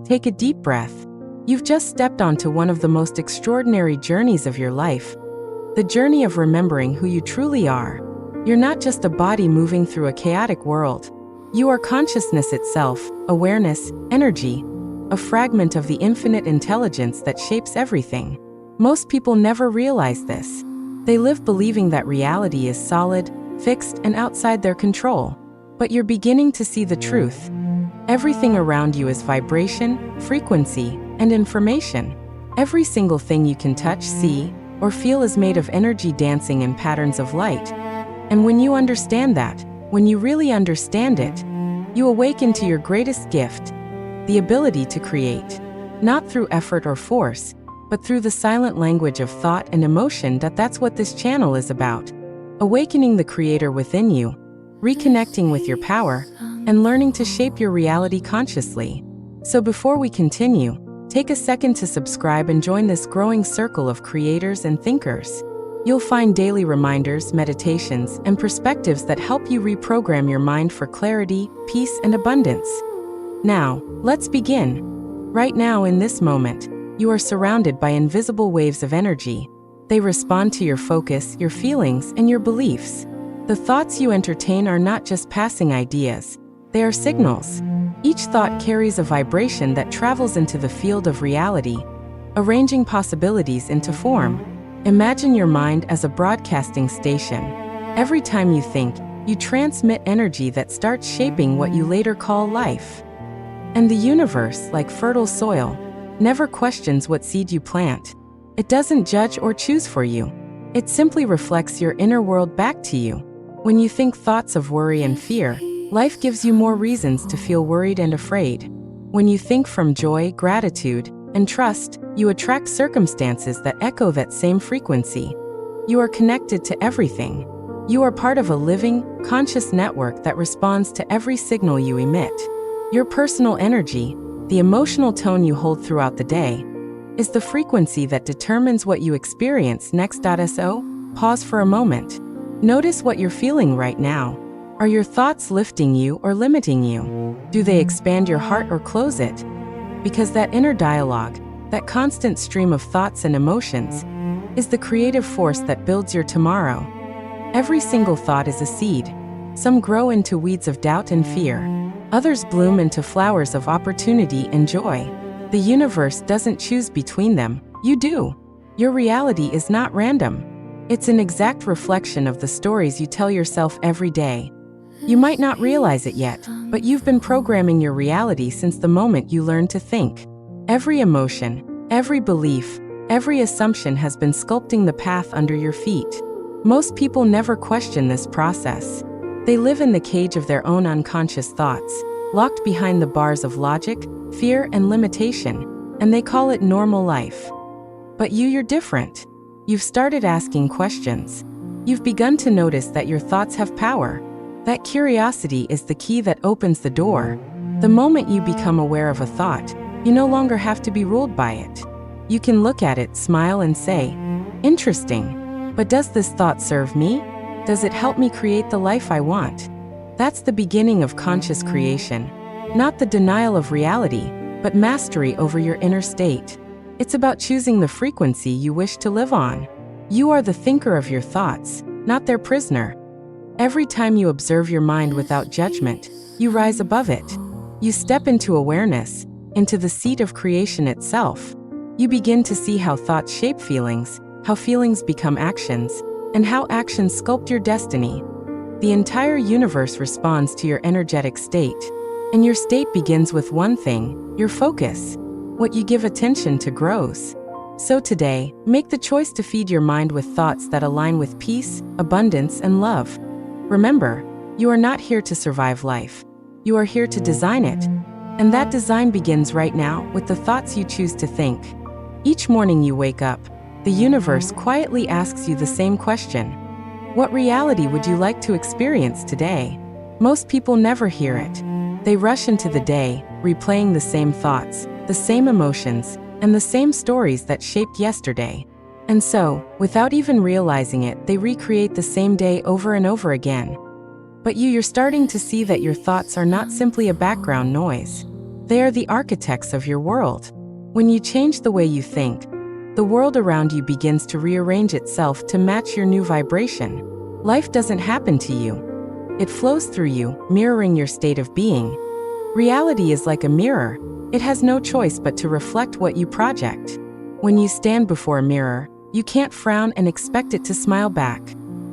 Take a deep breath. You've just stepped onto one of the most extraordinary journeys of your life. The journey of remembering who you truly are. You're not just a body moving through a chaotic world. You are consciousness itself, awareness, energy, a fragment of the infinite intelligence that shapes everything. Most people never realize this. They live believing that reality is solid, fixed, and outside their control. But you're beginning to see the truth. Everything around you is vibration, frequency, and information. Every single thing you can touch, see, or feel is made of energy dancing in patterns of light. And when you understand that, when you really understand it, you awaken to your greatest gift, the ability to create. Not through effort or force, but through the silent language of thought and emotion. That's what this channel is about. Awakening the creator within you, reconnecting with your power, and learning to shape your reality consciously. So before we continue, take a second to subscribe and join this growing circle of creators and thinkers. You'll find daily reminders, meditations, and perspectives that help you reprogram your mind for clarity, peace, and abundance. Now, let's begin. Right now, in this moment, you are surrounded by invisible waves of energy. They respond to your focus, your feelings, and your beliefs. The thoughts you entertain are not just passing ideas. They are signals. Each thought carries a vibration that travels into the field of reality, arranging possibilities into form. Imagine your mind as a broadcasting station. Every time you think, you transmit energy that starts shaping what you later call life. And the universe, like fertile soil, never questions what seed you plant. It doesn't judge or choose for you. It simply reflects your inner world back to you. When you think thoughts of worry and fear, life gives you more reasons to feel worried and afraid. When you think from joy, gratitude, and trust, you attract circumstances that echo that same frequency. You are connected to everything. You are part of a living, conscious network that responds to every signal you emit. Your personal energy, the emotional tone you hold throughout the day, is the frequency that determines what you experience next. So, pause for a moment. Notice what you're feeling right now. Are your thoughts lifting you or limiting you? Do they expand your heart or close it? Because that inner dialogue, that constant stream of thoughts and emotions, is the creative force that builds your tomorrow. Every single thought is a seed. Some grow into weeds of doubt and fear. Others bloom into flowers of opportunity and joy. The universe doesn't choose between them, you do. Your reality is not random. It's an exact reflection of the stories you tell yourself every day. You might not realize it yet, but you've been programming your reality since the moment you learned to think. Every emotion, every belief, every assumption has been sculpting the path under your feet. Most people never question this process. They live in the cage of their own unconscious thoughts, locked behind the bars of logic, fear, and limitation, and they call it normal life. But you're different. You've started asking questions. You've begun to notice that your thoughts have power. That curiosity is the key that opens the door. The moment you become aware of a thought, you no longer have to be ruled by it. You can look at it, smile, and say, "Interesting. But does this thought serve me? Does it help me create the life I want?" That's the beginning of conscious creation. Not the denial of reality, but mastery over your inner state. It's about choosing the frequency you wish to live on. You are the thinker of your thoughts, not their prisoner. Every time you observe your mind without judgment, you rise above it. You step into awareness, into the seat of creation itself. You begin to see how thoughts shape feelings, how feelings become actions, and how actions sculpt your destiny. The entire universe responds to your energetic state. And your state begins with one thing, your focus. What you give attention to grows. So today, make the choice to feed your mind with thoughts that align with peace, abundance, and love. Remember, you are not here to survive life. You are here to design it. And that design begins right now with the thoughts you choose to think. Each morning you wake up, the universe quietly asks you the same question. What reality would you like to experience today? Most people never hear it. They rush into the day, replaying the same thoughts, the same emotions, and the same stories that shaped yesterday. And so, without even realizing it, they recreate the same day over and over again. But you're starting to see that your thoughts are not simply a background noise. They are the architects of your world. When you change the way you think, the world around you begins to rearrange itself to match your new vibration. Life doesn't happen to you. It flows through you, mirroring your state of being. Reality is like a mirror. It has no choice but to reflect what you project. When you stand before a mirror, you can't frown and expect it to smile back.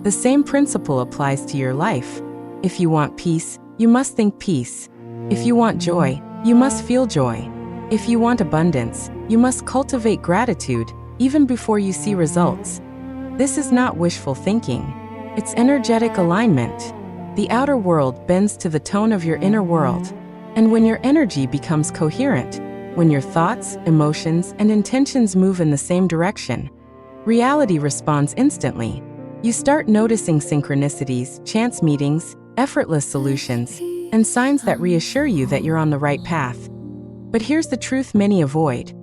The same principle applies to your life. If you want peace, you must think peace. If you want joy, you must feel joy. If you want abundance, you must cultivate gratitude, even before you see results. This is not wishful thinking. It's energetic alignment. The outer world bends to the tone of your inner world. And when your energy becomes coherent, when your thoughts, emotions, and intentions move in the same direction, reality responds instantly. You start noticing synchronicities, chance meetings, effortless solutions, and signs that reassure you that you're on the right path. But here's the truth many avoid.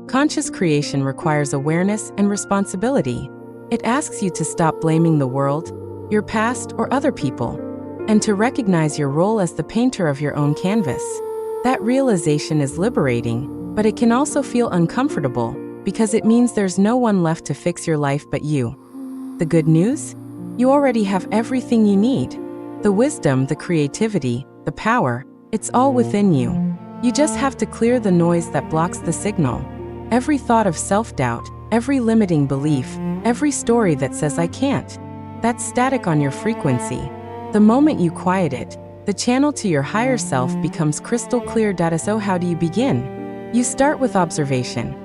Conscious creation requires awareness and responsibility. It asks you to stop blaming the world, your past, or other people, and to recognize your role as the painter of your own canvas. That realization is liberating, but it can also feel uncomfortable because it means there's no one left to fix your life but you. The good news? You already have everything you need. The wisdom, the creativity, the power, it's all within you. You just have to clear the noise that blocks the signal. Every thought of self-doubt, every limiting belief, every story that says I can't, that's static on your frequency. The moment you quiet it, the channel to your higher self becomes crystal clear. So how do you begin? You start with observation.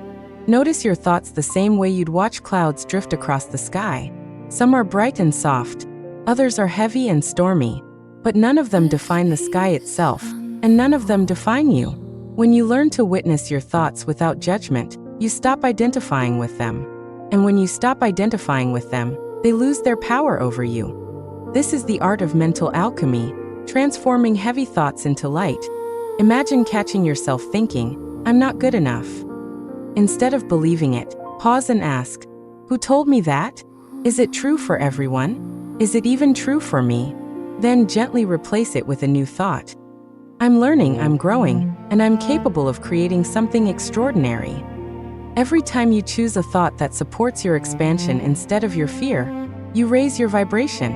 Notice your thoughts the same way you'd watch clouds drift across the sky. Some are bright and soft, others are heavy and stormy, but none of them define the sky itself, and none of them define you. When you learn to witness your thoughts without judgment, you stop identifying with them. And when you stop identifying with them, they lose their power over you. This is the art of mental alchemy, transforming heavy thoughts into light. Imagine catching yourself thinking, I'm not good enough. Instead of believing it, pause and ask, who told me that? Is it true for everyone? Is it even true for me? Then gently replace it with a new thought. I'm learning, I'm growing, and I'm capable of creating something extraordinary. Every time you choose a thought that supports your expansion instead of your fear, you raise your vibration.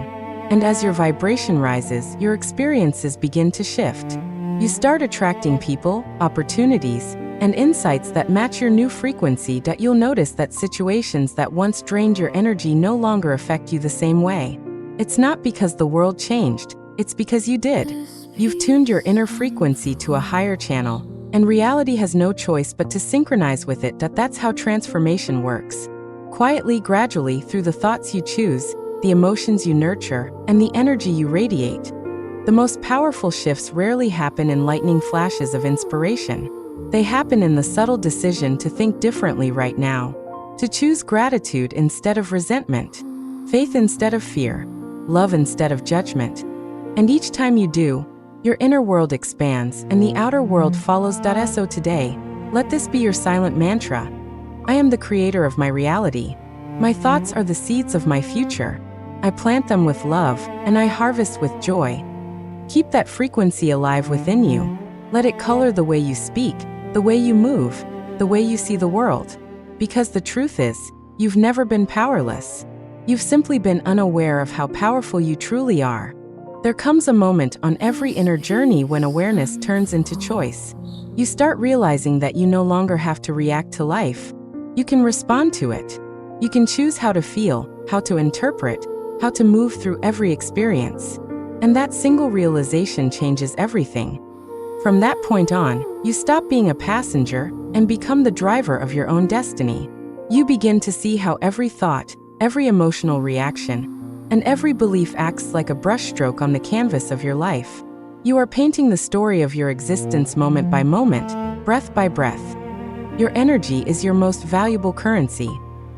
And as your vibration rises, your experiences begin to shift. You start attracting people, opportunities, and insights that match your new frequency. You'll notice that situations that once drained your energy no longer affect you the same way. It's not because the world changed, it's because you did. You've tuned your inner frequency to a higher channel, and reality has no choice but to synchronize with it. That's how transformation works. Quietly, gradually, through the thoughts you choose, the emotions you nurture, and the energy you radiate. The most powerful shifts rarely happen in lightning flashes of inspiration. They happen in the subtle decision to think differently right now, to choose gratitude instead of resentment, faith instead of fear, love instead of judgment. And each time you do, your inner world expands and the outer world follows. So today, let this be your silent mantra. I am the creator of my reality. My thoughts are the seeds of my future. I plant them with love, and I harvest with joy. Keep that frequency alive within you. Let it color the way you speak, the way you move, the way you see the world. Because the truth is, you've never been powerless. You've simply been unaware of how powerful you truly are. There comes a moment on every inner journey when awareness turns into choice. You start realizing that you no longer have to react to life. You can respond to it. You can choose how to feel, how to interpret, how to move through every experience. And that single realization changes everything. From that point on, you stop being a passenger and become the driver of your own destiny. You begin to see how every thought, every emotional reaction, and every belief acts like a brushstroke on the canvas of your life. You are painting the story of your existence moment by moment, breath by breath. Your energy is your most valuable currency.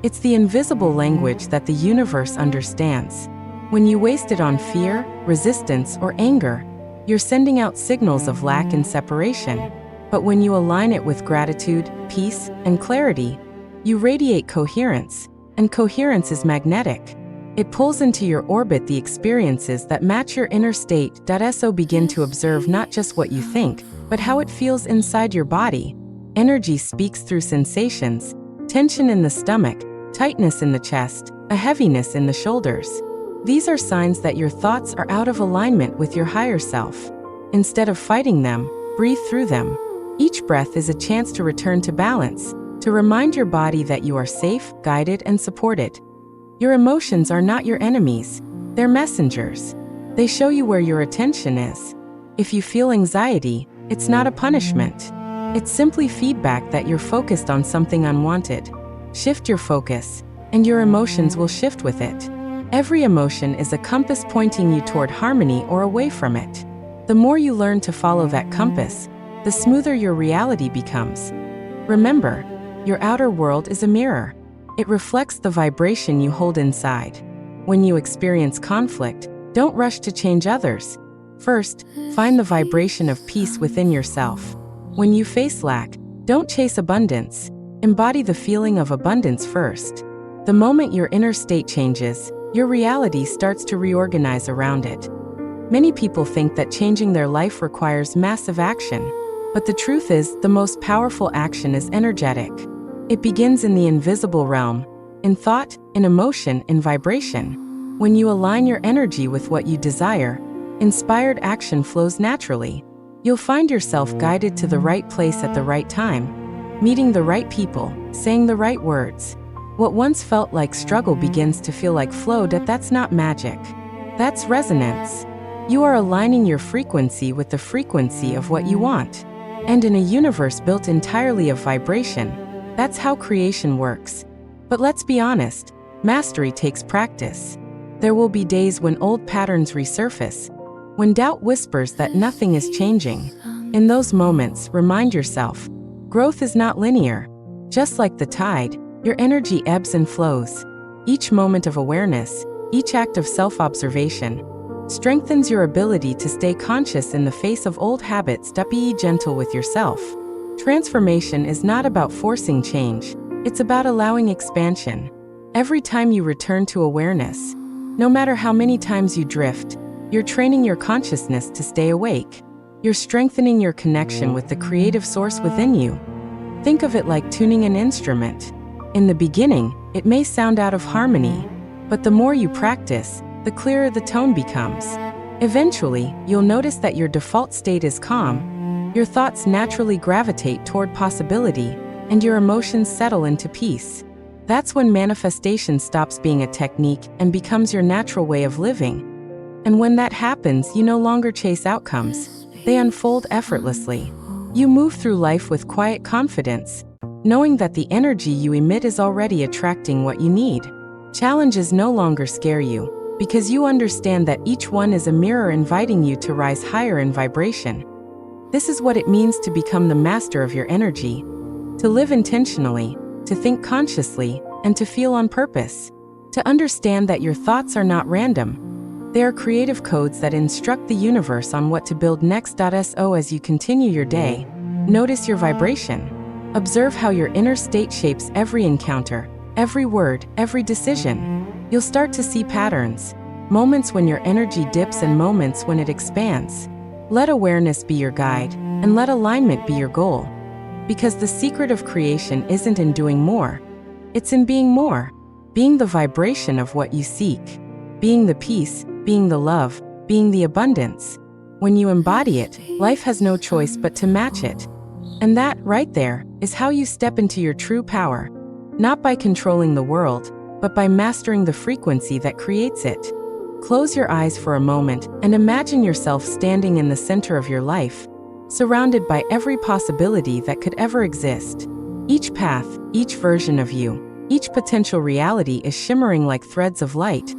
It's the invisible language that the universe understands. When you waste it on fear, resistance, or anger, you're sending out signals of lack and separation. But when you align it with gratitude, peace, and clarity, you radiate coherence, and coherence is magnetic. It pulls into your orbit the experiences that match your inner state. So begin to observe not just what you think, but how it feels inside your body. Energy speaks through sensations: tension in the stomach, tightness in the chest, a heaviness in the shoulders. These are signs that your thoughts are out of alignment with your higher self. Instead of fighting them, breathe through them. Each breath is a chance to return to balance, to remind your body that you are safe, guided, and supported. Your emotions are not your enemies. They're messengers. They show you where your attention is. If you feel anxiety, it's not a punishment. It's simply feedback that you're focused on something unwanted. Shift your focus, and your emotions will shift with it. Every emotion is a compass pointing you toward harmony or away from it. The more you learn to follow that compass, the smoother your reality becomes. Remember, your outer world is a mirror. It reflects the vibration you hold inside. When you experience conflict, don't rush to change others. First, find the vibration of peace within yourself. When you face lack, don't chase abundance. Embody the feeling of abundance first. The moment your inner state changes, your reality starts to reorganize around it. Many people think that changing their life requires massive action, but the truth is, the most powerful action is energetic. It begins in the invisible realm, in thought, in emotion, in vibration. When you align your energy with what you desire, inspired action flows naturally. You'll find yourself guided to the right place at the right time, meeting the right people, saying the right words. What once felt like struggle begins to feel like flow. That's not magic. That's resonance. You are aligning your frequency with the frequency of what you want. And in a universe built entirely of vibration, that's how creation works. But let's be honest, mastery takes practice. There will be days when old patterns resurface, when doubt whispers that nothing is changing. In those moments, remind yourself, growth is not linear. Just like the tide, your energy ebbs and flows. Each moment of awareness, each act of self-observation, strengthens your ability to stay conscious in the face of old habits. Be gentle with yourself. Transformation is not about forcing change, it's about allowing expansion. Every time you return to awareness, no matter how many times you drift, you're training your consciousness to stay awake. You're strengthening your connection with the creative source within you. Think of it like tuning an instrument. In the beginning, it may sound out of harmony, but the more you practice, the clearer the tone becomes. Eventually, you'll notice that your default state is calm, your thoughts naturally gravitate toward possibility, and your emotions settle into peace. That's when manifestation stops being a technique and becomes your natural way of living. And when that happens, you no longer chase outcomes. They unfold effortlessly. You move through life with quiet confidence, knowing that the energy you emit is already attracting what you need. Challenges no longer scare you, because you understand that each one is a mirror inviting you to rise higher in vibration. This is what it means to become the master of your energy, to live intentionally, to think consciously, and to feel on purpose. To understand that your thoughts are not random. They are creative codes that instruct the universe on what to build next. So as you continue your day, notice your vibration. Observe how your inner state shapes every encounter, every word, every decision. You'll start to see patterns, moments when your energy dips and moments when it expands. Let awareness be your guide, and let alignment be your goal. Because the secret of creation isn't in doing more, it's in being more. Being the vibration of what you seek. Being the peace, being the love, being the abundance. When you embody it, life has no choice but to match it. And that, right there, is how you step into your true power. Not by controlling the world, but by mastering the frequency that creates it. Close your eyes for a moment and imagine yourself standing in the center of your life, surrounded by every possibility that could ever exist. Each path, each version of you, each potential reality is shimmering like threads of light,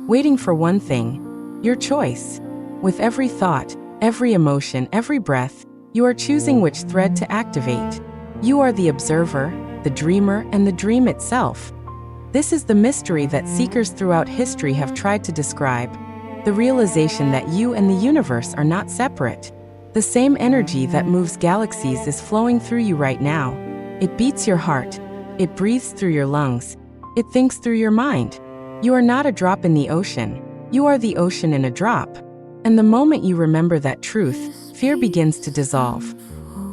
waiting for one thing: your choice. With every thought, every emotion, every breath, you are choosing which thread to activate. You are the observer, the dreamer, and the dream itself. This is the mystery that seekers throughout history have tried to describe. The realization that you and the universe are not separate. The same energy that moves galaxies is flowing through you right now. It beats your heart. It breathes through your lungs. It thinks through your mind. You are not a drop in the ocean. You are the ocean in a drop. And the moment you remember that truth, fear begins to dissolve.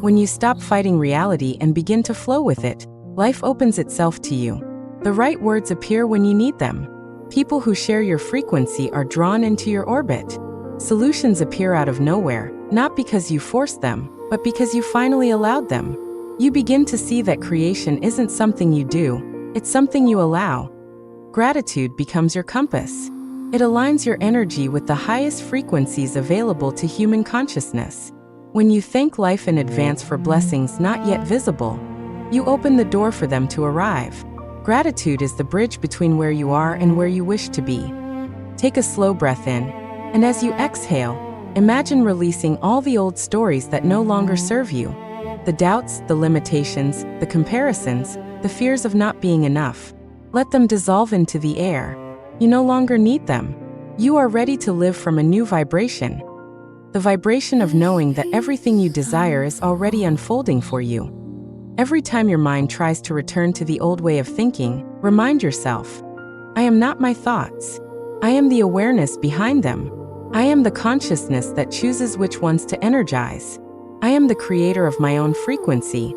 When you stop fighting reality and begin to flow with it, life opens itself to you. The right words appear when you need them. People who share your frequency are drawn into your orbit. Solutions appear out of nowhere, not because you forced them, but because you finally allowed them. You begin to see that creation isn't something you do, it's something you allow. Gratitude becomes your compass. It aligns your energy with the highest frequencies available to human consciousness. When you thank life in advance for blessings not yet visible, you open the door for them to arrive. Gratitude is the bridge between where you are and where you wish to be. Take a slow breath in, and as you exhale, imagine releasing all the old stories that no longer serve you. The doubts, the limitations, the comparisons, the fears of not being enough. Let them dissolve into the air. You no longer need them. You are ready to live from a new vibration. The vibration of knowing that everything you desire is already unfolding for you. Every time your mind tries to return to the old way of thinking, remind yourself, I am not my thoughts. I am the awareness behind them. I am the consciousness that chooses which ones to energize. I am the creator of my own frequency.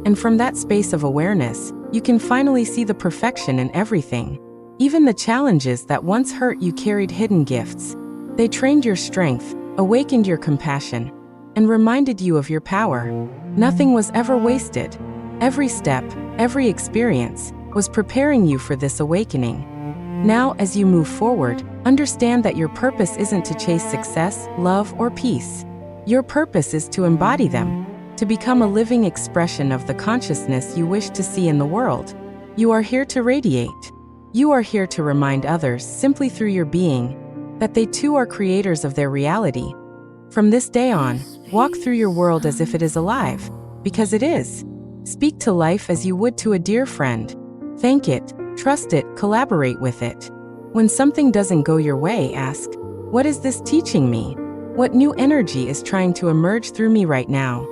And from that space of awareness, you can finally see the perfection in everything. Even the challenges that once hurt you carried hidden gifts. They trained your strength, awakened your compassion, and reminded you of your power. Nothing was ever wasted. Every step, every experience, was preparing you for this awakening. Now, as you move forward, understand that your purpose isn't to chase success, love, or peace. Your purpose is to embody them, to become a living expression of the consciousness you wish to see in the world. You are here to radiate. You are here to remind others, simply through your being, that they too are creators of their reality. From this day on, walk through your world as if it is alive, because it is. Speak to life as you would to a dear friend. Thank it, trust it, collaborate with it. When something doesn't go your way, ask, what is this teaching me? What new energy is trying to emerge through me right now?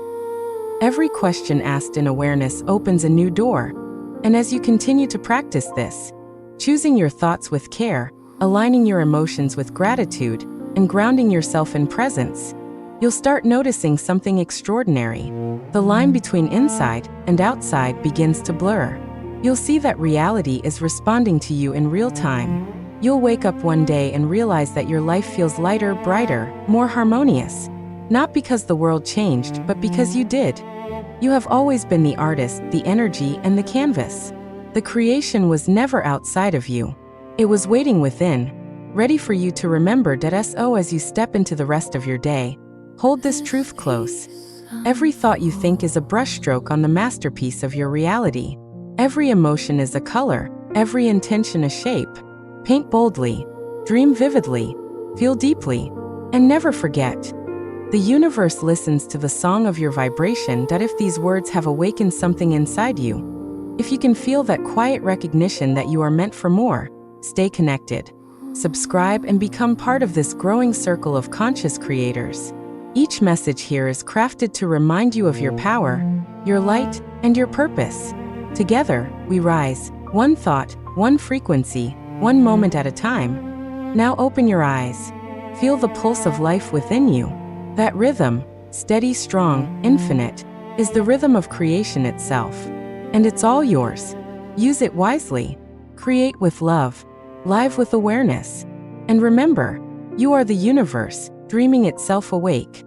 Every question asked in awareness opens a new door. And as you continue to practice this, choosing your thoughts with care, aligning your emotions with gratitude, and grounding yourself in presence, you'll start noticing something extraordinary. The line between inside and outside begins to blur. You'll see that reality is responding to you in real time. You'll wake up one day and realize that your life feels lighter, brighter, more harmonious. Not because the world changed, but because you did. You have always been the artist, the energy, and the canvas. The creation was never outside of you. It was waiting within, ready for you to remember that as you step into the rest of your day. Hold this truth close. Every thought you think is a brushstroke on the masterpiece of your reality. Every emotion is a color, every intention a shape. Paint boldly, dream vividly, feel deeply, and never forget. The universe listens to the song of your vibration. That if these words have awakened something inside you, if you can feel that quiet recognition that you are meant for more, stay connected. Subscribe and become part of this growing circle of conscious creators. Each message here is crafted to remind you of your power, your light, and your purpose. Together, we rise, one thought, one frequency, one moment at a time. Now open your eyes. Feel the pulse of life within you. That rhythm, steady, strong, infinite, is the rhythm of creation itself. And it's all yours. Use it wisely. Create with love. Live with awareness. And remember, you are the universe, dreaming itself awake.